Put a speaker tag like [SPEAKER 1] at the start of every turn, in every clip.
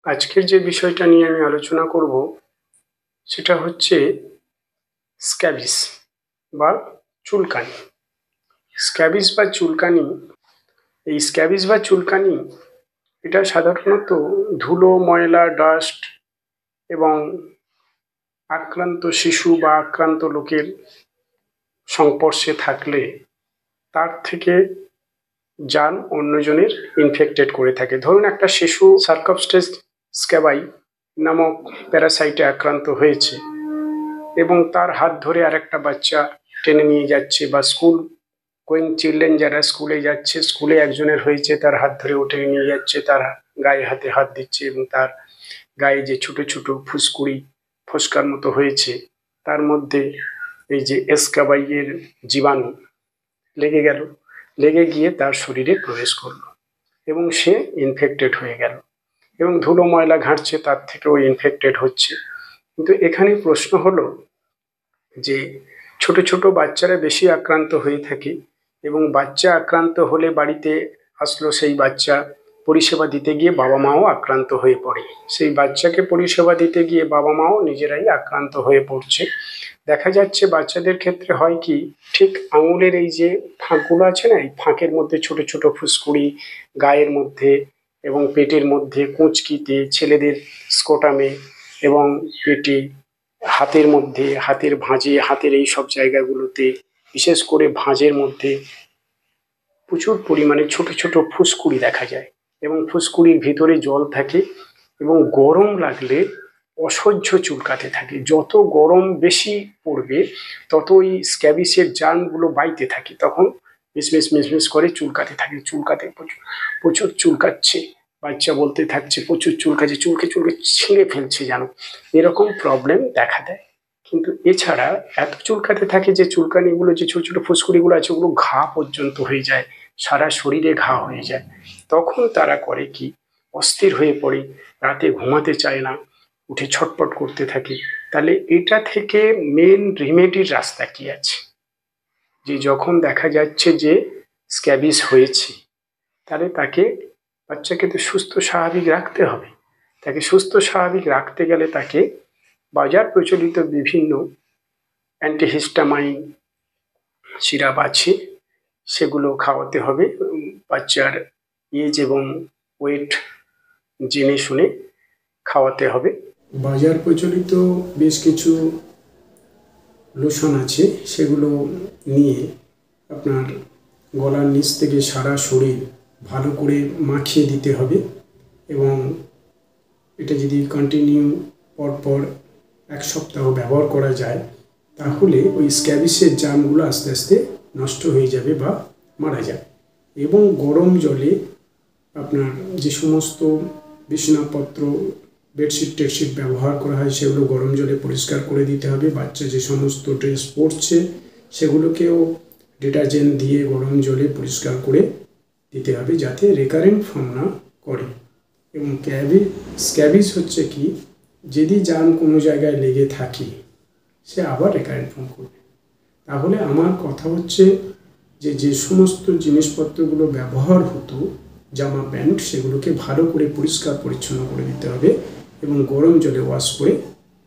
[SPEAKER 1] আজকের যে বিষয়টা নিয়ে আমি আলোচনা করব সেটা হচ্ছে স্ক্যাবিস বা চুলকানি। স্ক্যাবিস বা চুলকানি, এই স্ক্যাবিস বা চুলকানি এটা সাধারণত ধুলো, ময়লা, ডাস্ট এবং আক্রান্ত শিশু বা আক্রান্ত লোকের সংস্পর্শে থাকলে তার থেকে জার্ম অন্যজনের ইনফেক্টেড করে থাকে। ধরুন একটা শিশু সার্কোপস্টেস স্ক্যাবাই নামক প্যারাসাইটে আক্রান্ত হয়েছে এবং তার হাত ধরে আরেকটা বাচ্চা টেনে নিয়ে যাচ্ছে, বা স্কুল গোয়িং চিলড্রেন যারা স্কুলে যাচ্ছে, স্কুলে একজনের হয়েছে, তার হাত ধরে ও টেনে নিয়ে যাচ্ছে, তার গায়ে হাতে হাত দিচ্ছে এবং তার গায়ে যে ছোট ছোট ফুসকুড়ি ফোসকার মতো হয়েছে তার মধ্যে এই যে এসকাবাইয়ের জীবাণু লেগে গিয়ে তার শরীরে প্রবেশ করলো এবং সে ইনফেক্টেড হয়ে গেল এবং ধুলো ময়লা ঘাঁটছে, তার থেকেও ইনফেক্টেড হচ্ছে। কিন্তু এখানে প্রশ্ন হলো যে ছোট ছোট বাচ্চারা বেশি আক্রান্ত হয়ে থাকে এবং বাচ্চা আক্রান্ত হলে বাড়িতে আসলো, সেই বাচ্চা পরিষেবা দিতে গিয়ে বাবা মাও আক্রান্ত হয়ে পড়ে, সেই বাচ্চাকে পরিষেবা দিতে গিয়ে বাবা মাও নিজেরাই আক্রান্ত হয়ে পড়ছে। দেখা যাচ্ছে বাচ্চাদের ক্ষেত্রে হয় কি, ঠিক আঙুলের এই যে ফাঁকগুলো আছে না, এই ফাঁকের মধ্যে ছোট ছোট ফুসকুড়ি, গায়ের মধ্যে এবং পেটের মধ্যে, কুঁচকিতে, ছেলেদের স্কোটামে এবং পেটে, হাতের মধ্যে, হাতের ভাঁজে, হাতের এই সব জায়গাগুলোতে, বিশেষ করে ভাঁজের মধ্যে প্রচুর পরিমাণে ছোট ছোট ফুসকুড়ি দেখা যায় এবং ফুসকুড়ির ভিতরে জল থাকে এবং গরম লাগলে অসহ্য চুলকাতে থাকে। যত গরম বেশি পড়বে তত ওই স্ক্যাবিসের জার্মগুলো বাইতে থাকে, তখন মিসমিস মিসমিস করে চুলকাতে থাকে, চুলকাতে প্রচুর প্রচুর চুলকাচ্ছে, বাচ্চা বলতে থাকছে প্রচুর চুলকাচ্ছে, চুলকে চুলকে ছিঁড়ে ফেলছে যেন, এরকম প্রবলেম দেখা দেয়। কিন্তু এছাড়া এত চুলকাতে থাকে যে চুলকানিগুলো, যে ছোট ছোট ফুসকুড়িগুলো আছে, ওগুলো ঘা পর্যন্ত হয়ে যায়, সারা শরীরে ঘা হয়ে যায়। তখন তারা করে কি, অস্থির হয়ে পড়ে, রাতে ঘুমাতে চায় না, উঠে ছটপট করতে থাকে। তাহলে এটা থেকে মেন রিমেডির রাস্তা কি আছে? যে যখন দেখা যাচ্ছে যে স্ক্যাবিস হয়েছে, তাহলে তাকে, বাচ্চাকে তো সুস্থ স্বাভাবিক রাখতে হবে। তাকে সুস্থ স্বাভাবিক রাখতে গেলে তাকে বাজার প্রচলিত বিভিন্ন অ্যান্টিহিস্টামাইন সিরাপ আছে, সেগুলো খাওয়াতে হবে। বাচ্চার এজ এবং ওয়েট জেনে শুনে খাওয়াতে হবে। বাজার প্রচলিত বেশ কিছু লোশন আছে, সেগুলো নিয়ে আপনার গলার নিচ থেকে সারা শরীর ভালো করে মাখিয়ে দিতে হবে এবং এটা যদি কন্টিনিউ পরপর 1 সপ্তাহ ব্যবহার করা যায়, তাহলে ওই স্ক্যাবিসের জার্মগুলো আস্তে আস্তে নষ্ট হয়ে যাবে বা মারা যাবে। এবং গরম জলে আপনার যে সমস্ত বিছানাপত্র, বেডশিট টেডশিট ব্যবহার করা হয়, সেগুলো গরম জলে পরিষ্কার করে দিতে হবে। বাচ্চা যে সমস্ত ড্রেস পরছে সেগুলোকেও ডিটারজেন্ট দিয়ে গরম জলে পরিষ্কার করে দিতে হবে, যাতে রেকারেন্ট ফর্ম না করে। এবং স্ক্যাবিস হচ্ছে কি, যদি জার্ম কোনো জায়গায় লেগে থাকে সে আবার রেকারেন্ট ফর্ম করবে। তাহলে আমার কথা হচ্ছে যে যে সমস্ত জিনিসপত্রগুলো ব্যবহার হতো, জামা প্যান্ট, সেগুলোকে ভালো করে পরিষ্কার পরিচ্ছন্ন করে দিতে হবে এবং গরম জলে ওয়াশ করে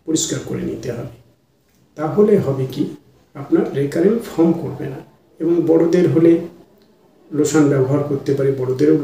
[SPEAKER 1] পরিষ্কার করে নিতে হবে। তাহলে হবে কি, আপনার রেকারেন্ট ফর্ম করবে না। এবং বড়দের হলে লোশন ব্যবহার করতে পারে, বড়দেরও